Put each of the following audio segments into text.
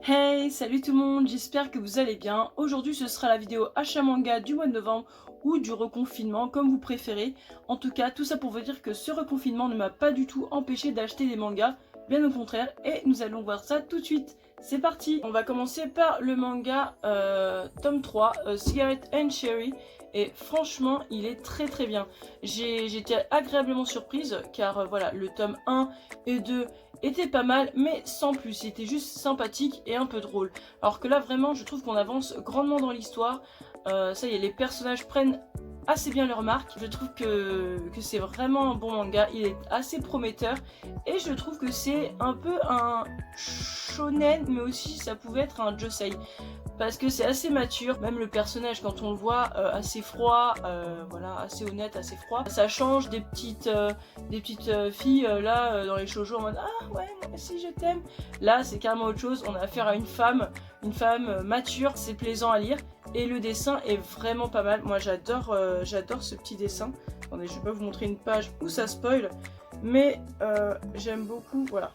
Hey, salut tout le monde, j'espère que vous allez bien. Aujourd'hui ce sera la vidéo achat manga du mois de novembre ou du reconfinement, comme vous préférez. En tout cas, tout ça pour vous dire que ce reconfinement ne m'a pas du tout empêché d'acheter des mangas, bien au contraire, et nous allons voir ça tout de suite. C'est parti. On va commencer par le manga tome 3, Cigarette and Cherry, et franchement il est très bien. J'ai été agréablement surprise car voilà, le tome 1 et 2 était pas mal, mais sans plus. C'était juste sympathique et un peu drôle. Alors que là, vraiment, je trouve qu'on avance grandement dans l'histoire. Ça y est, les personnages prennent assez bien leur marque. Je trouve que c'est vraiment un bon manga. Il est assez prometteur. Et je trouve que c'est un peu un shonen, mais aussi ça pouvait être un josei. Parce que c'est assez mature, même le personnage quand on le voit assez froid, voilà, assez honnête, assez froid. Ça change des petites filles là dans les shoujo en mode ah ouais moi aussi je t'aime. Là c'est carrément autre chose, on a affaire à une femme mature, c'est plaisant à lire et le dessin est vraiment pas mal. Moi j'adore ce petit dessin. Attendez, je vais pas vous montrer une page où ça spoil, mais j'aime beaucoup, voilà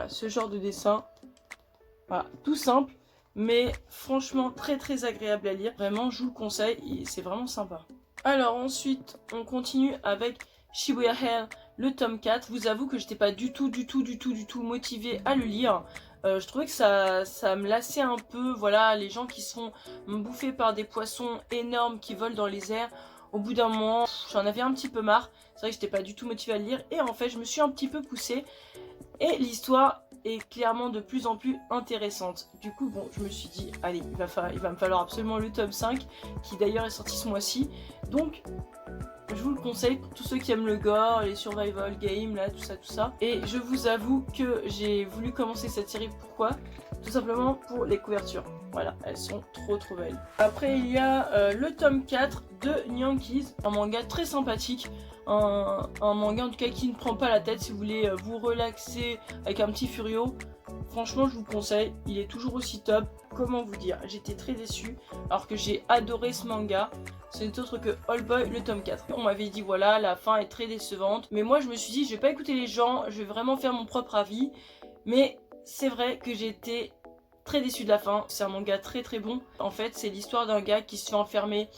ce genre de dessin. Voilà, tout simple, mais franchement très agréable à lire. Vraiment, je vous le conseille, c'est vraiment sympa. Alors ensuite, on continue avec Shibuya Hell, le tome 4. Vous avoue que j'étais pas du tout motivée à le lire. Je trouvais que ça me lassait un peu. Voilà, les gens qui sont bouffés par des poissons énormes qui volent dans les airs. Au bout d'un moment, j'en avais un petit peu marre. C'est vrai que j'étais pas du tout motivée à le lire. Et en fait, je me suis un petit peu poussée. Et l'histoire est clairement de plus en plus intéressante. Du coup, bon, je me suis dit, allez, il va me falloir absolument le tome 5, qui d'ailleurs est sorti ce mois-ci. Donc, je vous le conseille pour tous ceux qui aiment le gore, les survival games, là, tout ça. Et je vous avoue que j'ai voulu commencer cette série, pourquoi? Tout simplement pour les couvertures. Voilà, elles sont trop belles. Après, il y a le tome 4 de Nyankees, un manga très sympathique. Un manga en tout cas qui ne prend pas la tête si vous voulez vous relaxer avec un petit Furio. Franchement, je vous conseille, il est toujours aussi top. Comment vous dire, j'étais très déçue alors que j'ai adoré ce manga. Ce n'est autre que All Boy, le tome 4. On m'avait dit voilà, la fin est très décevante. Mais moi je me suis dit, je vais pas écouter les gens, je vais vraiment faire mon propre avis. Mais c'est vrai que j'ai été très déçue de la fin. C'est un manga très bon. En fait, c'est l'histoire d'un gars qui se fait enfermer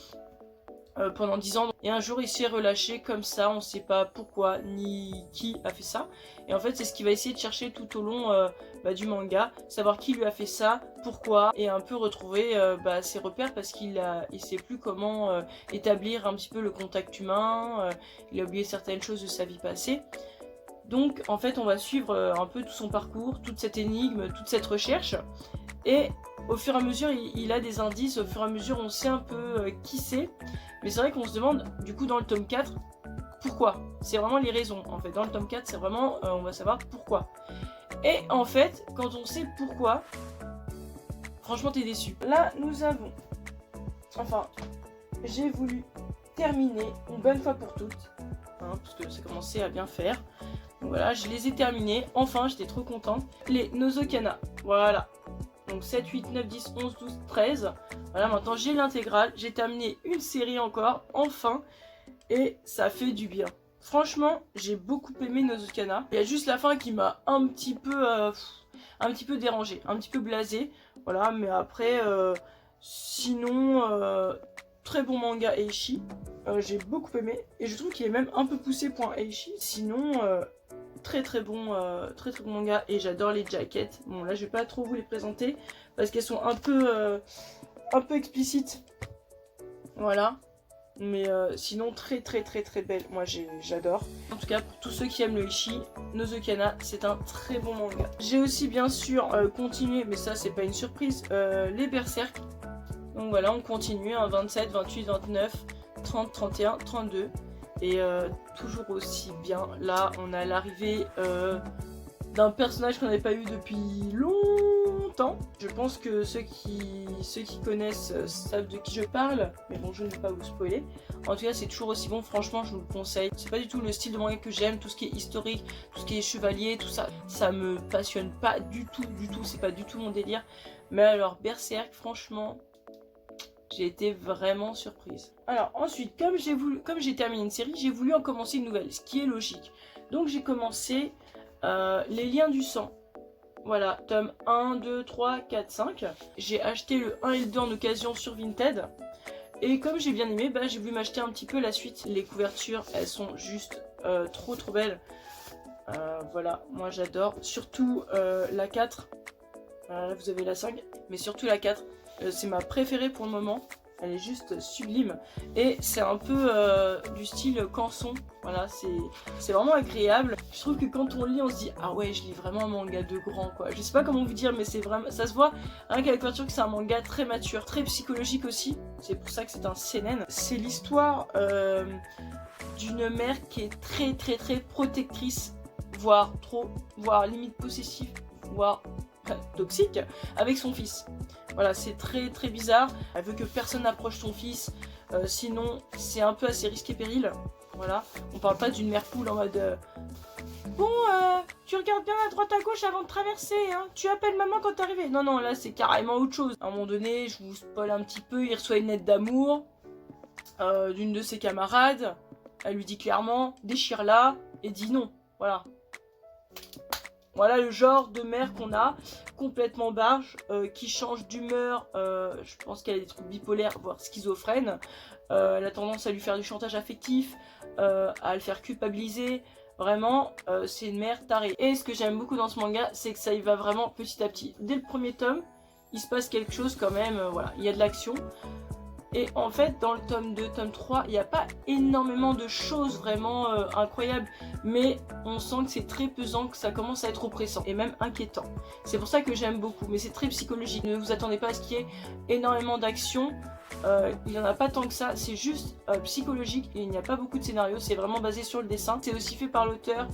pendant 10 ans et un jour il s'est relâché comme ça, on sait pas pourquoi ni qui a fait ça, et en fait c'est ce qu'il va essayer de chercher tout au long du manga, savoir qui lui a fait ça, pourquoi, et un peu retrouver ses repères parce il sait plus comment établir un petit peu le contact humain, il a oublié certaines choses de sa vie passée. Donc en fait on va suivre un peu tout son parcours, toute cette énigme, toute cette recherche, et au fur et à mesure il a des indices, au fur et à mesure on sait un peu qui c'est. Mais c'est vrai qu'on se demande, du coup, dans le tome 4, pourquoi? C'est vraiment les raisons, en fait. Dans le tome 4, c'est vraiment, on va savoir pourquoi. Et en fait, quand on sait pourquoi, franchement, t'es déçu. Là, nous avons... Enfin, j'ai voulu terminer une bonne fois pour toutes, hein, parce que ça commençait à bien faire. Donc voilà, je les ai terminés. Enfin, j'étais trop contente. Les Nozokana, voilà. Donc 7, 8, 9, 10, 11, 12, 13. Voilà, maintenant j'ai l'intégrale. J'ai terminé une série encore, enfin. Et ça fait du bien. Franchement, j'ai beaucoup aimé Nozokana. Il y a juste la fin qui m'a un petit peu dérangé, un petit peu blasé. Voilà, mais après, sinon, très bon manga Eishi. J'ai beaucoup aimé. Et je trouve qu'il est même un peu poussé pour un Eishi. Sinon... très bon manga, et j'adore les jackets. Bon là je vais pas trop vous les présenter parce qu'elles sont un peu explicites, voilà, mais sinon très belle. Moi j'adore. En tout cas pour tous ceux qui aiment le Ishi, Nozokana c'est un très bon manga. J'ai aussi bien sûr continué, mais ça c'est pas une surprise, les Berserk. Donc voilà, on continue, 27, 28, 29, 30, 31, 32. Et toujours aussi bien. Là, on a l'arrivée d'un personnage qu'on n'avait pas eu depuis longtemps. Je pense que ceux qui connaissent savent de qui je parle. Mais bon, je ne vais pas vous spoiler. En tout cas, c'est toujours aussi bon. Franchement, je vous le conseille. C'est pas du tout le style de manga que j'aime. Tout ce qui est historique, tout ce qui est chevalier, tout ça, ça me passionne pas du tout. C'est pas du tout mon délire. Mais alors, Berserk, franchement... J'ai été vraiment surprise. Alors ensuite, comme j'ai terminé une série, j'ai voulu en commencer une nouvelle, ce qui est logique. Donc j'ai commencé Les Liens du Sang. Voilà, tome 1, 2, 3, 4, 5. J'ai acheté le 1 et le 2 en occasion sur Vinted. Et comme j'ai bien aimé, bah, j'ai voulu m'acheter un petit peu la suite. Les couvertures, elles sont juste trop belles. Voilà, moi j'adore. Surtout la 4. Là vous avez la 5, mais surtout la 4. C'est ma préférée pour le moment. Elle est juste sublime. Et c'est un peu du style canson. Voilà, c'est vraiment agréable. Je trouve que quand on lit, on se dit ah ouais, je lis vraiment un manga de grand quoi. Je sais pas comment vous dire, mais c'est vraiment, ça se voit rien qu'à la couverture que c'est un manga très mature, très psychologique aussi. C'est pour ça que c'est un seinen. C'est l'histoire d'une mère qui est très protectrice, voire limite possessive, voire toxique avec son fils. Voilà, c'est très bizarre. Elle veut que personne n'approche son fils, sinon c'est un peu assez risqué péril. Voilà, on parle pas d'une mère poule en mode bon, tu regardes bien à droite à gauche avant de traverser, hein. Tu appelles maman quand t'es arrivé. Non, non, là c'est carrément autre chose. À un moment donné, je vous spoil un petit peu, il reçoit une lettre d'amour d'une de ses camarades. Elle lui dit clairement, déchire-la et dit non. Voilà. Voilà le genre de mère qu'on a, complètement barge, qui change d'humeur, je pense qu'elle a des troubles bipolaires, voire schizophrènes. Elle a tendance à lui faire du chantage affectif, à le faire culpabiliser. Vraiment, c'est une mère tarée. Et ce que j'aime beaucoup dans ce manga, c'est que ça y va vraiment petit à petit. Dès le premier tome, il se passe quelque chose quand même, voilà, il y a de l'action. Et en fait, dans le tome 2, tome 3, il n'y a pas énormément de choses vraiment incroyables, mais on sent que c'est très pesant, que ça commence à être oppressant et même inquiétant. C'est pour ça que j'aime beaucoup, mais c'est très psychologique. Ne vous attendez pas à ce qu'il y ait énormément d'action. Il n'y en a pas tant que ça, c'est juste psychologique et il n'y a pas beaucoup de scénarios, c'est vraiment basé sur le dessin. C'est aussi fait par l'auteur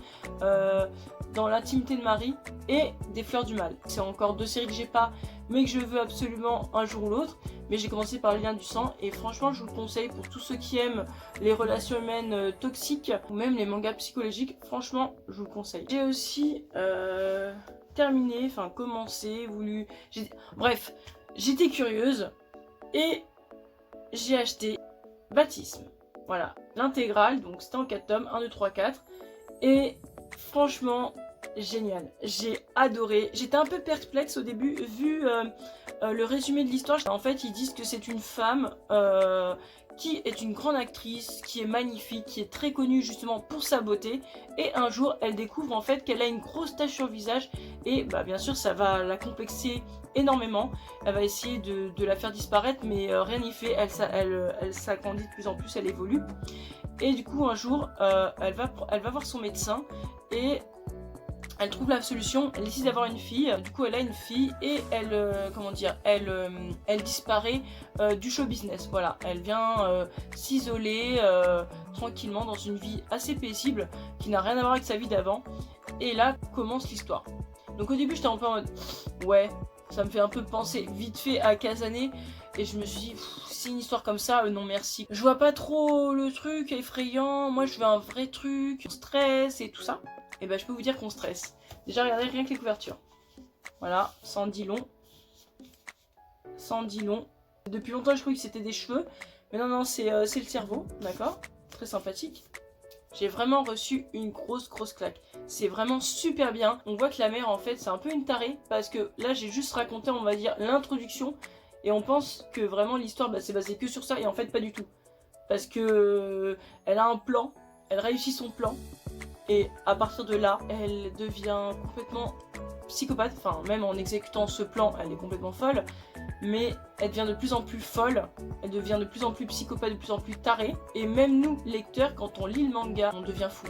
dans l'intimité de Marie et des Fleurs du Mal. C'est encore 2 séries que j'ai pas, mais que je veux absolument un jour ou l'autre. Mais j'ai commencé par le lien du sang et franchement je vous le conseille pour tous ceux qui aiment les relations humaines toxiques ou même les mangas psychologiques, franchement je vous le conseille. J'ai aussi terminé, enfin commencé, voulu... Bref, j'étais curieuse et j'ai acheté Baptisme. Voilà, l'intégrale, donc c'était en 4 tomes, 1, 2, 3, 4. Et franchement, génial. J'ai adoré. J'étais un peu perplexe au début, vu le résumé de l'histoire. En fait, ils disent que c'est une femme qui est une grande actrice, qui est magnifique, qui est très connue justement pour sa beauté. Et un jour, elle découvre en fait qu'elle a une grosse tache sur le visage. Et bah, bien sûr, ça va la complexer énormément. Elle va essayer de la faire disparaître, mais rien n'y fait. Elle s'agrandit de plus en plus, elle évolue. Et du coup, un jour, elle va voir son médecin et elle trouve la solution. Elle décide d'avoir une fille. Du coup, elle a une fille et elle, comment dire, elle disparaît du show business. Voilà, elle vient s'isoler tranquillement dans une vie assez paisible qui n'a rien à voir avec sa vie d'avant. Et là commence l'histoire. Donc au début, j'étais un peu en mode ouais, ça me fait un peu penser vite fait à Kazane. Et je me suis dit, c'est une histoire comme ça, non merci. Je vois pas trop le truc effrayant, moi je veux un vrai truc, on stresse et tout ça. Et ben je peux vous dire qu'on stresse. Déjà regardez rien que les couvertures. Voilà, sans dit long. Sans dit long. Depuis longtemps je croyais que c'était des cheveux. Mais non, non, c'est le cerveau, d'accord? Très sympathique. J'ai vraiment reçu une grosse claque. C'est vraiment super bien. On voit que la mère en fait c'est un peu une tarée. Parce que là j'ai juste raconté on va dire l'introduction. Et on pense que vraiment l'histoire c'est basé que sur ça et en fait pas du tout. Parce que elle a un plan, elle réussit son plan et à partir de là elle devient complètement psychopathe. Enfin même en exécutant ce plan elle est complètement folle. Mais elle devient de plus en plus folle, elle devient de plus en plus psychopathe, de plus en plus tarée. Et même nous lecteurs quand on lit le manga on devient fou.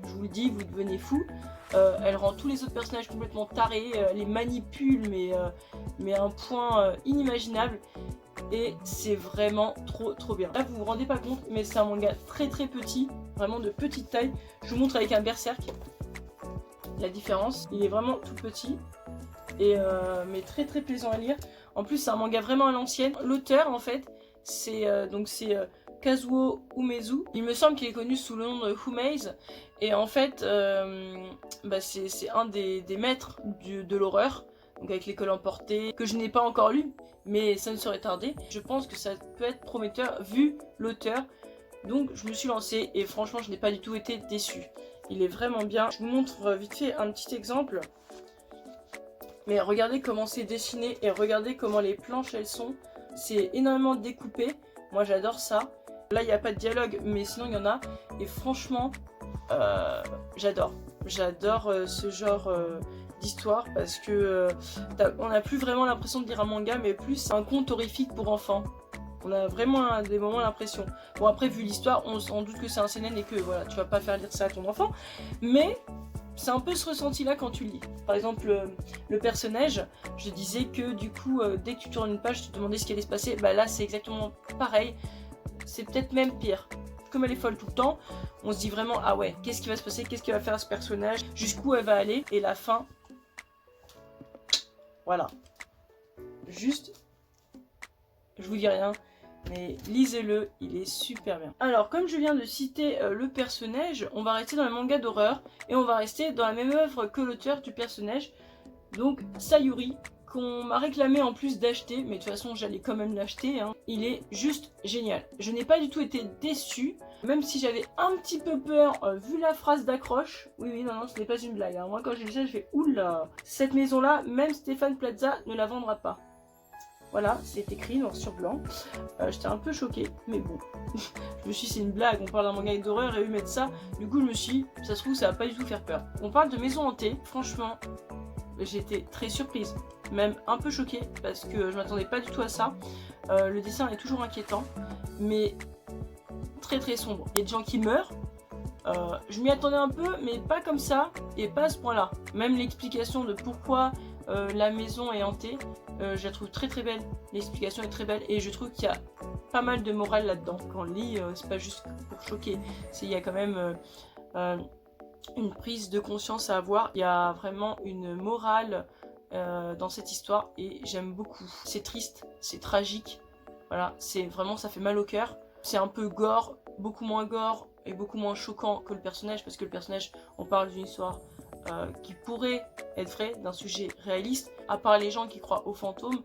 Je vous le dis, vous devenez fou. Elle rend tous les autres personnages complètement tarés, les manipule mais à un point inimaginable et c'est vraiment trop bien. Là vous vous rendez pas compte mais c'est un manga très petit, vraiment de petite taille. Je vous montre avec un berserk la différence, il est vraiment tout petit et mais très plaisant à lire. En plus c'est un manga vraiment à l'ancienne. L'auteur en fait c'est Kazuo Umezu. Il me semble qu'il est connu sous le nom de Umaze. Et en fait, c'est un des maîtres de l'horreur. Donc avec l'école emportée, que je n'ai pas encore lu, mais ça ne saurait tarder. Je pense que ça peut être prometteur vu l'auteur. Donc je me suis lancée et franchement je n'ai pas du tout été déçue. Il est vraiment bien. Je vous montre vite fait un petit exemple. Mais regardez comment c'est dessiné et regardez comment les planches elles sont. C'est énormément découpé. Moi j'adore ça. Là il n'y a pas de dialogue mais sinon il y en a. Et franchement j'adore. J'adore ce genre d'histoire parce que on n'a plus vraiment l'impression de lire un manga mais plus un conte horrifique pour enfants. On a vraiment à des moments l'impression. Bon après vu l'histoire on s'en doute que c'est un seinen et que voilà tu vas pas faire lire ça à ton enfant. Mais c'est un peu ce ressenti là quand tu lis. Par exemple le personnage, je disais que du coup dès que tu tournes une page tu te demandais ce qui allait se passer. Bah là c'est exactement pareil. C'est peut-être même pire. Comme elle est folle tout le temps, on se dit vraiment ah ouais qu'est-ce qui va se passer, qu'est-ce qu'il va faire ce personnage, jusqu'où elle va aller et la fin. Voilà. Juste, je vous dis rien. Mais lisez-le, il est super bien. Alors, comme je viens de citer le personnage, on va rester dans le manga d'horreur et on va rester dans la même œuvre que l'auteur du personnage, donc Sayuri, qu'on m'a réclamé en plus d'acheter, mais de toute façon j'allais quand même l'acheter, hein. Il est juste génial. Je n'ai pas du tout été déçue, même si j'avais un petit peu peur vu la phrase d'accroche. Oui, non, ce n'est pas une blague, hein. Moi quand j'ai lu ça, je fais oula, cette maison-là, même Stéphane Plaza ne la vendra pas. Voilà, c'est écrit noir sur blanc. J'étais un peu choquée, mais bon. Je me suis dit, c'est une blague, on parle d'un manga d'horreur et eux mettent ça. Du coup, je me suis dit, ça se trouve, ça va pas du tout faire peur. On parle de maison hantée. Franchement, j'étais très surprise, même un peu choquée, parce que je m'attendais pas du tout à ça. Le dessin est toujours inquiétant, mais très très sombre. Il y a des gens qui meurent. Je m'y attendais un peu, mais pas comme ça, et pas à ce point-là. Même l'explication de pourquoi la maison est hantée, je la trouve très très belle. L'explication est très belle, et je trouve qu'il y a pas mal de morale là-dedans. Quand on le lit, c'est pas juste pour choquer, il y a quand même une prise de conscience à avoir. Il y a vraiment une morale dans cette histoire, et j'aime beaucoup. C'est triste, c'est tragique, voilà, c'est vraiment, ça fait mal au cœur. C'est un peu gore, beaucoup moins gore, et beaucoup moins choquant que le personnage, parce que le personnage, on parle d'une histoire qui pourrait être vraie, d'un sujet réaliste. À part les gens qui croient aux fantômes,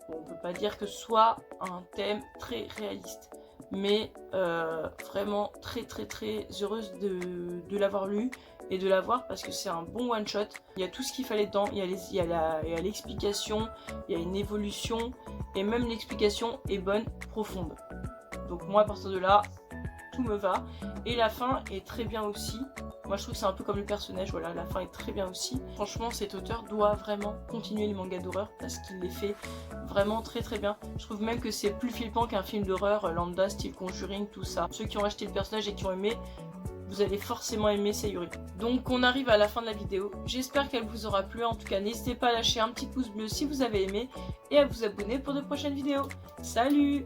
bon, on peut pas dire que ce soit un thème très réaliste. Mais vraiment très très très heureuse de l'avoir lu et de l'avoir, parce que c'est un bon one shot. Il y a tout ce qu'il fallait dedans, il y a l'explication, il y a une évolution, et même l'explication est bonne, profonde. Donc moi à partir de là, tout me va. Et la fin est très bien aussi. Moi je trouve que c'est un peu comme le personnage, voilà, la fin est très bien aussi. Franchement cet auteur doit vraiment continuer les mangas d'horreur parce qu'il les fait vraiment très très bien. Je trouve même que c'est plus flippant qu'un film d'horreur lambda, style Conjuring, tout ça. Ceux qui ont acheté le personnage et qui ont aimé, vous allez forcément aimer Sayuri. Donc on arrive à la fin de la vidéo. J'espère qu'elle vous aura plu. En tout cas n'hésitez pas à lâcher un petit pouce bleu si vous avez aimé et à vous abonner pour de prochaines vidéos. Salut!